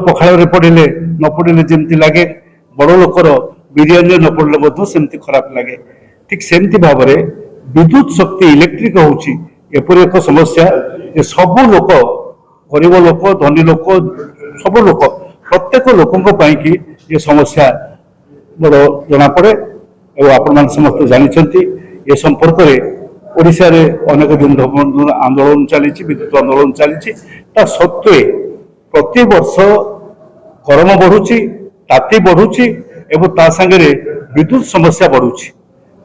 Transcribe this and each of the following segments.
ପଖାଳରେ ପଡ଼ିଲେ ନ ପଡ଼ିଲେ ଯେମିତି ଲାଗେ, ବଡ଼ ଲୋକର ବିରିୟାନୀରେ ନ ପଡ଼ିଲେ ମଧ୍ୟ ସେମିତି ଖରାପ ଲାଗେ। ଠିକ୍ ସେମିତି ଭାବରେ ବିଦ୍ୟୁତ ଶକ୍ତି ଇଲେକ୍ଟ୍ରିକ ହେଉଛି ଏପରି ଏକ ସମସ୍ୟା ଯେ ସବୁ ଲୋକ, ଗରିବ ଲୋକ, ଧନୀ ଲୋକ, ସବୁ ଲୋକ, ପ୍ରତ୍ୟେକ ଲୋକଙ୍କ ପାଇଁ କି ଏ ସମସ୍ୟା ବଡ଼ ଜଣାପଡ଼େ। ଏବଂ ଆପଣମାନେ ସମସ୍ତେ ଜାଣିଛନ୍ତି ଏ ସମ୍ପର୍କରେ ଓଡ଼ିଶାରେ ଅନେକ ଦିନ ଆନ୍ଦୋଳନ ଚାଲିଛି, ବିଦ୍ୟୁତ ଆନ୍ଦୋଳନ ଚାଲିଛି। ତା ସତ୍ତ୍ୱେ ପ୍ରତିବର୍ଷ ଗରମ ବଢ଼ୁଛି, ତାତି ବଢ଼ୁଛି ଏବଂ ତା ସାଙ୍ଗରେ ବିଦ୍ୟୁତ ସମସ୍ୟା ବଢ଼ୁଛି।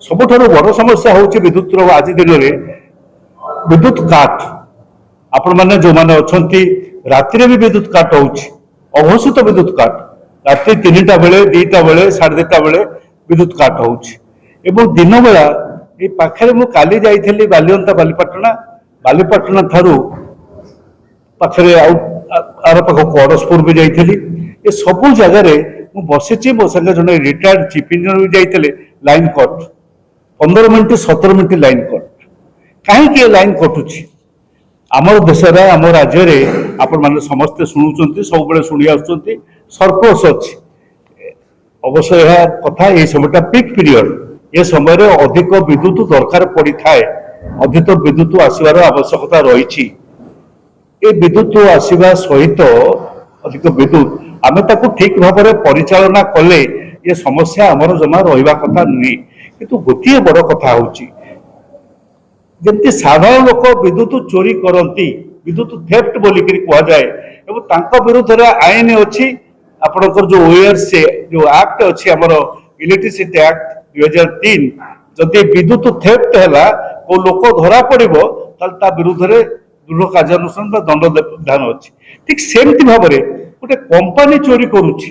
ସବୁଠାରୁ ବଡ଼ ସମସ୍ୟା ହେଉଛି ବିଦ୍ୟୁତର ଆଜି ଦିନରେ ବିଦ୍ୟୁତ କାଟ। ଆପଣମାନେ ଯେଉଁମାନେ ଅଛନ୍ତି ରାତିରେ ବି ବିଦ୍ୟୁତ କାଟ ହେଉଛି, ଅଘୋଷିତ ବିଦ୍ୟୁତ କାଟ। ରାତି 3ଟା ବେଳେ, 2ଟା ବେଳେ, 2:30 ବେଳେ ବିଦ୍ୟୁତ କାଟ ହେଉଛି। ଏବଂ ଦିନବେଳା এই ପାଖରେ ମୁଁ କାଲି ଯାଇଥିଲି ବାଲିଅନ୍ତା ବାଲିପାଟଣା, ବାଲିପାଟଣା ଠାରୁ ପାଖରେ ଆଉ ଆର ପାଖକୁ ଅଡ଼ଶପୁର ବି ଯାଇଥିଲି। ଏ ସବୁ ଜାଗାରେ ମୁଁ ବସିଛି, ମୋ ସାଙ୍ଗେ ଜଣେ ରିଟାୟାର୍ଡ ଚିଫ୍ ଇଞ୍ଜିନିୟର ବି ଯାଇଥିଲେ। Line cut 15 minute 17 minute line cut. କାହିଁକି ଏ ଲାଇନ୍ କଟୁଛି? ଆମର ଦେଶରେ, ଆମ ରାଜ୍ୟରେ ଆପଣମାନେ ସମସ୍ତେ ଶୁଣୁଛନ୍ତି, ସବୁବେଳେ ଶୁଣି ଆସୁଛନ୍ତି, ସରପ୍ଲସ୍ ଅଛି। ଅବଶ୍ୟ ଏହା କଥା, এই সময়টা ପିକ୍ ପିରିୟଡ଼, ଏ ସମୟରେ ଅଧିକ ବିଦ୍ୟୁତ ଦରକାର ପଡ଼ିଥାଏ, ଅଧିକ ବିଦ୍ୟୁତ ଆସିବାର ଆବଶ୍ୟକତା ରହିଛି। ଏ ବିଦ୍ୟୁତ ଆସିବା ସହିତ ଅଧିକ ବିଦ୍ୟୁତ ଆମେ ତାକୁ ଠିକ୍ ଭାବରେ ପରିଚାଳନା କଲେ ଏ ସମସ୍ୟା ଆମର ଜମା ରହିବା କଥା ନୁହେଁ। କିନ୍ତୁ ଗୋଟିଏ ବଡ଼ କଥା ହେଉଛି, ଯେମିତି ସାଧାରଣ ଲୋକ ବିଦ୍ୟୁତ ଚୋରି କରନ୍ତି, ବିଦ୍ୟୁତ ଥେଫ୍ଟ ବୋଲିକିରି କୁହାଯାଏ, ଏବଂ ତାଙ୍କ ବିରୁଦ୍ଧରେ ଆଇନ ଅଛି। ଆପଣଙ୍କର ଯେଉଁ OARC ଯେଉଁ ଆକ୍ଟ ଅଛି, ଆମର ଇଲେକ୍ଟ୍ରିସିଟି ଆକ୍ଟ 2003, ଯଦି ବିଦ୍ୟୁତ ଥେଫ୍ଟ ହେଲା, କୋଉ ଲୋକ ଧରା ପଡ଼ିବ, ତାହେଲେ ତା ବିରୁଦ୍ଧରେ ଦୃଢ଼ କାର୍ଯ୍ୟାନୁଷ୍ଠାନ ବା ଦଣ୍ଡ ବିଧାନ ଅଛି। ଠିକ୍ ସେମିତି ଭାବରେ ଗୋଟେ କମ୍ପାନୀ ଚୋରି କରୁଛି।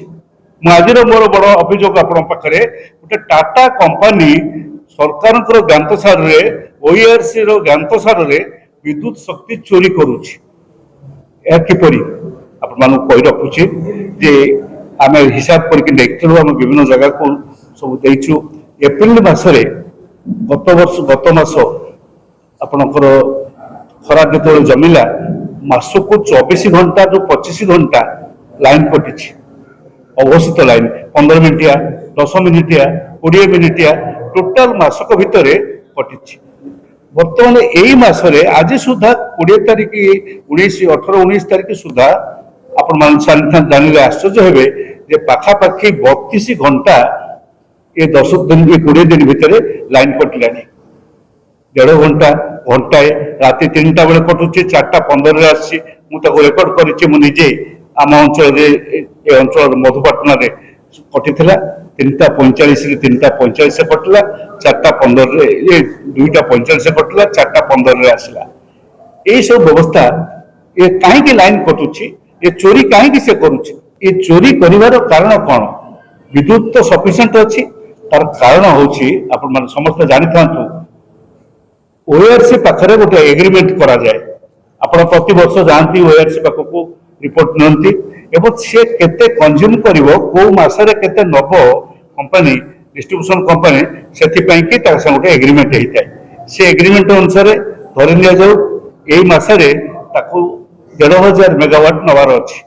ମୁଁ ଆଜିର ମୋର ବଡ଼ ଅଭିଯୋଗ ଆପଣଙ୍କ ପାଖରେ, ଗୋଟେ ଟାଟା କମ୍ପାନୀ ସରକାରଙ୍କର ଜ୍ଞାତସାରରେ, OARCର ଜ୍ଞାତସାରରେ ବିଦ୍ୟୁତ ଶକ୍ତି ଚୋରି କରୁଛି। ଏହା କିପରି ଆପଣମାନଙ୍କୁ କହି ରଖୁଛି ଯେ ଆମେ ହିସାବ କରିକି ଦେଖିଥିଲୁ, ଆମେ ବିଭିନ୍ନ ଜାଗାକୁ ସବୁ ଦେଇଛୁ। ଏପ୍ରିଲ ମାସରେ ଗତ ମାସ ଆପଣଙ୍କର ଖରା ଯେତେବେଳେ ଜମିଲା, ମାସକୁ 24 ଘଣ୍ଟାରୁ 25 ଘଣ୍ଟା ଲାଇନ୍ କଟିଛି। ଅଘୋଷିତ ଲାଇନ୍ 15 ମିନିଟିଆ, 10 ମିନିଟିଆ, 20 ମିନିଟିଆ, ଟୋଟାଲ ମାସକ ଭିତରେ କଟିଛି। ବର୍ତ୍ତମାନ ଏଇ ମାସରେ ଆଜି ସୁଦ୍ଧା 20 ତାରିଖ, 18, 19 ତାରିଖ ସୁଦ୍ଧା ଆପଣମାନେ ଜାଣିଲେ ଆଶ୍ଚର୍ଯ୍ୟ ହେବେ ଯେ ପାଖାପାଖି 32 ଘଣ୍ଟା ଏ 10 ଦିନ, 20 ଦିନ ଭିତରେ ଲାଇନ୍ କଟିଲାଣି। 1.5 ଘଣ୍ଟା, ଘଣ୍ଟାଏ, ରାତି 3ଟା ବେଳେ କଟୁଛି, 4:15ରେ ଆସିଛି। ମୁଁ ତାକୁ ରେକର୍ଡ କରିଛି, ମୁଁ ନିଜେ ଆମ ଅଞ୍ଚଳରେ, ଏ ଅଞ୍ଚଳର ମଧୁପାଟଣାରେ କଟିଥିଲା। 3:45ରେ 3:45 କଟିଲା, 4:15ରେ 2:45 କଟିଲା, 4:15ରେ ଆସିଲା। ଏଇସବୁ ବ୍ୟବସ୍ଥା, ଏ କାହିଁକି ଲାଇନ୍ କଟୁଛି, ଏ ଚୋରି କାହିଁକି ସେ କରୁଛି? ଏ ଚୋରି କରିବାର କାରଣ କ'ଣ? ବିଦ୍ୟୁତ ତ ସଫିସିଏଣ୍ଟ ଅଛି, ତାର କାରଣ ହେଉଛି ଆପଣମାନେ ସମସ୍ତେ ଜାଣିଥାନ୍ତୁ, OARC ପାଖରେ ଗୋଟେ ଏଗ୍ରିମେଣ୍ଟ କରାଯାଏ। ଆପଣ ପ୍ରତିବର୍ଷ ଯାଆନ୍ତି OARC ପାଖକୁ, ରିପୋର୍ଟ ନିଅନ୍ତି ଏବଂ ସେ କେତେ କନଜ୍ୟୁମ୍ କରିବ, କୋଉ ମାସରେ କେତେ ନେବ କମ୍ପାନୀ, ଡିଷ୍ଟ୍ରିବ୍ୟୁସନ କମ୍ପାନୀ, ସେଥିପାଇଁ କି ତା ସାଙ୍ଗେ ଗୋଟେ ଏଗ୍ରିମେଣ୍ଟ ହେଇଥାଏ। ସେ ଏଗ୍ରିମେଣ୍ଟ ଅନୁସାରେ ଧରି ନିଆଯାଉ ଏଇ ମାସରେ ତାକୁ 1,500 ମେଗାୱାଟ ନେବାର ଅଛି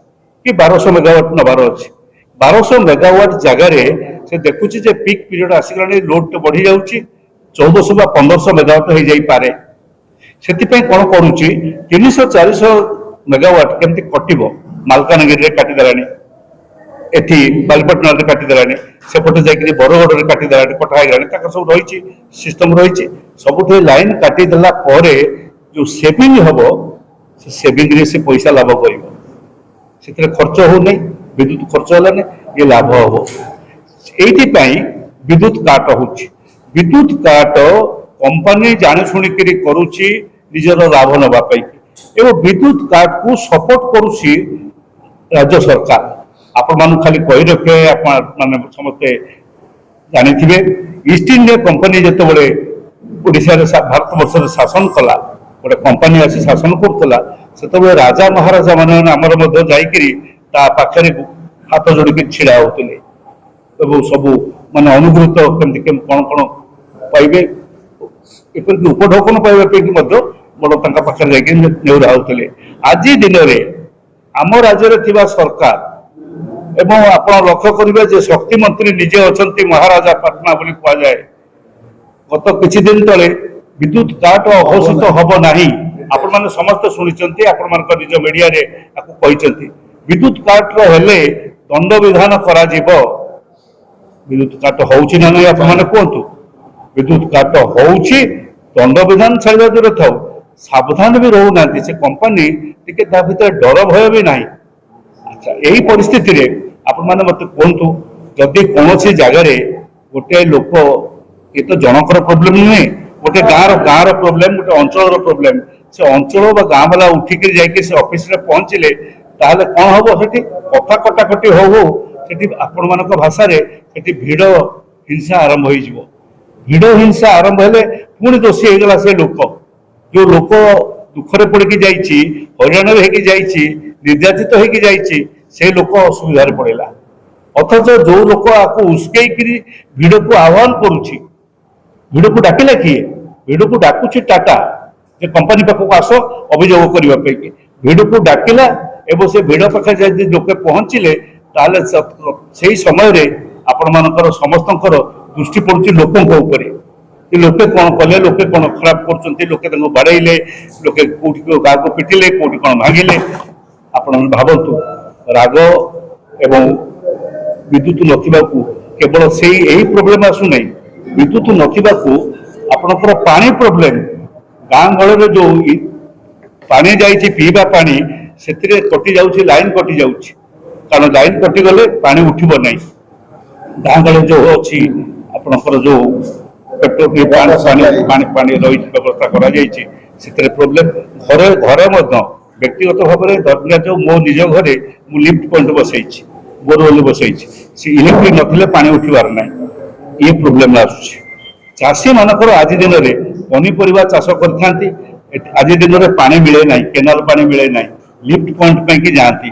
କି 1200 ମେଗାୱାଟ ନେବାର ଅଛି। 1200 ମେଗାୱାଟ ଜାଗାରେ ସେ ଦେଖୁଛି ଯେ ପିକ୍ ପିରିୟଡ଼ ଆସିଗଲାଣି, ଲୋଡ୍ ବଢି ଯାଉଛି, 1400 ବା 1500 ମେଗାୱାଟ ହେଇଯାଇପାରେ। ସେଥିପାଇଁ କ'ଣ କରୁଛି, 300-400 ମେଗାୱାଟ କେମିତି କଟିବ, ମାଲକାନଗିରିରେ କାଟିଦେଲାଣି, ଏଠି ବାଲିପାଟଣାରେ କାଟିଦେଲାଣି, ସେପଟେ ଯାଇକରି ବରଗଡ଼ରେ କାଟିଦେଲାଣି, କଟା ହେଇଗଲାଣି, ତାଙ୍କର ସବୁ ରହିଛି, ସିଷ୍ଟମ ରହିଛି। ସବୁଠି ଲାଇନ୍ କାଟିଦେଲା ପରେ ଯେଉଁ ସେଭିଂ ହବ, ସେ ସେଭିଂରେ ସେ ପଇସା ଲାଭ କରିବ। ସେଥିରେ ଖର୍ଚ୍ଚ ହଉନାହିଁ, ବିଦ୍ୟୁତ ଖର୍ଚ୍ଚ ହେଲାନି, ଇଏ ଲାଭ ହବ। এইপাই বিদ্যুৎ কাট হচ্ছে। বিদ্যুৎ কাট কোম্পানি জানি শুনিকি করুছি নিজের লাভ নেওয়া এবং বিদ্যুৎ কাট কু সপোর্ট করুছি রাজ্য সরকার। আপনার খালি কই রক্ষে আপনার মানে সমস্তে জানিথিবে ইস্ট ইন্ডিয়া কোম্পানি যেতবে ওড়িশার ভারতবর্ষের শাসন কলা, গোটে কোম্পানি আসি শাসন করুলা, সেতবে রাজা মহারাজা মানে আমার মধ্যে যাইকি তা পাখে হাত যোড়িকি ছিড়া হউଥିଲେ এবং সবু মানে অনুগৃহীত কেমতি কোন কোন পাইবে এপরিকি উপঢৌকন পাইবা পাইকি মধ্যে বড় তাঙ্কা পাখে যাইকি নেউরা হউଥିଲେ। আজি দিନରେ ଆମ ରାଜ୍ୟରେ ଥିବା ସରକାର ଏବଂ ଆପଣ ଲକ୍ଷ୍ୟ କରିବେ ଯେ ଶକ୍ତି ମନ୍ତ୍ରୀ ନିଜେ ଅଛନ୍ତି ମହାରାଜା ପାଟନା ବୋଲି କୁହାଯାଏ। ଗତ କିଛି ଦିନ ତଳେ ବିଦ୍ୟୁତ କାଟ ଅଘୋଷିତ ହବ ନାହିଁ, ଆପଣମାନେ ସମସ୍ତେ ଶୁଣିଛନ୍ତି, ଆପଣମାନଙ୍କ ନିଜ ମିଡିଆରେ ତାକୁ କହିଛନ୍ତି। ବିଦ୍ୟୁତ କାଟର ହେଲେ ଦଣ୍ଡ ବିଧାନ କରାଯିବ। ବିଦ୍ୟୁତ କାଟ ହଉଛି ନା ନାହିଁ ଆପଣମାନେ କୁହନ୍ତୁ? ବିଦ୍ୟୁତ କାଟ ହଉଛି, ଦଣ୍ଡ ବିଧାନ ଛାଡ଼ିବା ଦୂରେ ଥାଉ, ସାବଧାନ ବି ରହୁନାହାନ୍ତି ସେ କମ୍ପାନୀ, ଟିକେ ତା ଭିତରେ ଡର ଭୟ ବି ନାହିଁ। ଆଚ୍ଛା, ଏହି ପରିସ୍ଥିତିରେ ଆପଣମାନେ ମତେ କୁହନ୍ତୁ, ଯଦି କୌଣସି ଜାଗାରେ ଗୋଟେ ଲୋକ, ଏ ତ ଜଣଙ୍କର ପ୍ରୋବ୍ଲେମ ନୁହେଁ, ଗୋଟେ ଗାଁର ପ୍ରୋବ୍ଲେମ, ଗୋଟେ ଅଞ୍ଚଳର ପ୍ରୋବ୍ଲେମ, ସେ ଅଞ୍ଚଳ ବା ଗାଁ ବାଲା ଉଠିକି ଯାଇକି ସେ ଅଫିସରେ ପହଞ୍ଚିଲେ ତାହେଲେ କଣ ହବ? ସେଠି କଥା କଟାକଟି ହଉ ହଉ ସେଠି ଆପଣମାନଙ୍କ ଭାଷାରେ ସେଠି ଭିଡ ହିଂସା ଆରମ୍ଭ ହେଇଯିବ। ଭିଡ ହିଂସା ଆରମ୍ଭ ହେଲେ ପୁଣି ଦୋଷୀ ହେଇଗଲା ସେ ଲୋକ, ଯୋଉ ଲୋକ ଦୁଃଖରେ ପଡିକି ଯାଇଛି, ହଇରାଣରେ ହେଇକି ଯାଇଛି, ନିର୍ଯାତିତ ହେଇକି ଯାଇଛି, ସେ ଲୋକ ଅସୁବିଧାରେ ପଡିଲା। ଅଥଚ ଯୋଉ ଲୋକ ଆକୁ ଉସ୍କେଇକିରି ଭିଡକୁ ଆହ୍ୱାନ କରୁଛି, ଭିଡକୁ ଡାକିଲା କିଏ? ଭିଡକୁ ଡାକୁଛି ଟାଟା, ଯେ କମ୍ପାନୀ ପାଖକୁ ଆସ ଅଭିଯୋଗ କରିବା ପାଇଁ। ଭିଡକୁ ଡାକିଲା ଏବଂ ସେ ଭିଡ ପାଖରେ ଯଦି ଲୋକେ ପହଞ୍ଚିଲେ ତାହେଲେ ସେଇ ସମୟରେ ଆପଣମାନଙ୍କର ସମସ୍ତଙ୍କର ଦୃଷ୍ଟି ପଡୁଛି ଲୋକଙ୍କ ଉପରେ। ଲୋକେ କଣ କଲେ, ଲୋକେ କଣ ଖରାପ କରୁଛନ୍ତି, ଲୋକେ ତାଙ୍କୁ ବାଡେଇଲେ, ଲୋକେ କୋଉଠି କାହାକୁ ପିଟିଲେ, କୋଉଠି କଣ ଭାଙ୍ଗିଲେ। ଆପଣ ଭାବନ୍ତୁ, ରାଗ ଏବଂ ବିଦ୍ୟୁତ ନଥିବାକୁ କେବଳ ସେଇ ଏହି ପ୍ରୋବ୍ଲେମ ଆସୁନାହିଁ, ବିଦ୍ୟୁତ ନଥିବାକୁ ଆପଣଙ୍କର ପାଣି ପ୍ରୋବ୍ଲେମ, ଗାଁ ଗହଳିରେ ଯୋଉ ପାଣି ଯାଇଛି ପିଇବା ପାଣି, ସେଥିରେ କଟି ଯାଉଛି, ଲାଇନ କଟି ଯାଉଛି, କାରଣ ଲାଇନ କଟିଗଲେ ପାଣି ଉଠିବ ନାହିଁ। ଗାଁ ଗହଳି ଯୋଉ ଅଛି ଆପଣଙ୍କର ଯୋଉ ପାଣି ରହିଛି ବ୍ୟବସ୍ଥା କରାଯାଇଛି, ସେଥିରେ ପ୍ରୋବ୍ଲେମ। ଘରେ ଘରେ ମଧ୍ୟ ବ୍ୟକ୍ତିଗତ ଭାବରେ ଯୋଉ ମୋ ନିଜ ଘରେ ମୁଁ ଲିଫ୍ଟ ପଏଣ୍ଟ ବସେଇଛି, ବୋରୱେଲ ବସେଇଛି, ସେ ଇଲେକ୍ଟ୍ରିକ ନଥିଲେ ପାଣି ଉଠିବାର ନାହିଁ, ଇଏ ପ୍ରୋବ୍ଲେମ ଆସୁଛି। ଚାଷୀ ମାନଙ୍କର ଆଜି ଦିନରେ ପନିପରିବା ଚାଷ କରିଥାନ୍ତି, ଆଜି ଦିନରେ ପାଣି ମିଳେ ନାହିଁ, କେନାଲ ପାଣି ମିଳେ ନାହିଁ, ଲିଫ୍ଟ ପଏଣ୍ଟ ପାଇଁକି ଯାଆନ୍ତି,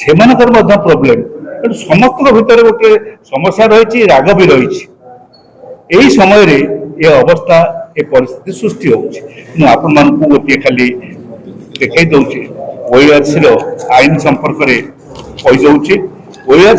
ସେମାନଙ୍କର ମଧ୍ୟ ପ୍ରୋବ୍ଲେମ। ତେଣୁ ସମସ୍ତଙ୍କ ଭିତରେ ଗୋଟେ ସମସ୍ୟା ରହିଛି, ରାଗ ବି ରହିଛି। ଏହି ସମୟରେ ଏ ଅବସ୍ଥା, ଏ ପରିସ୍ଥିତି ସୃଷ୍ଟି ହେଉଛି। ମୁଁ ଆପଣମାନଙ୍କୁ ଗୋଟିଏ ଖାଲି ଦେଖାଇ ଦଉଛି, OARC ର ଆଇନ ସମ୍ପର୍କରେ କହିଦଉଛି। OARC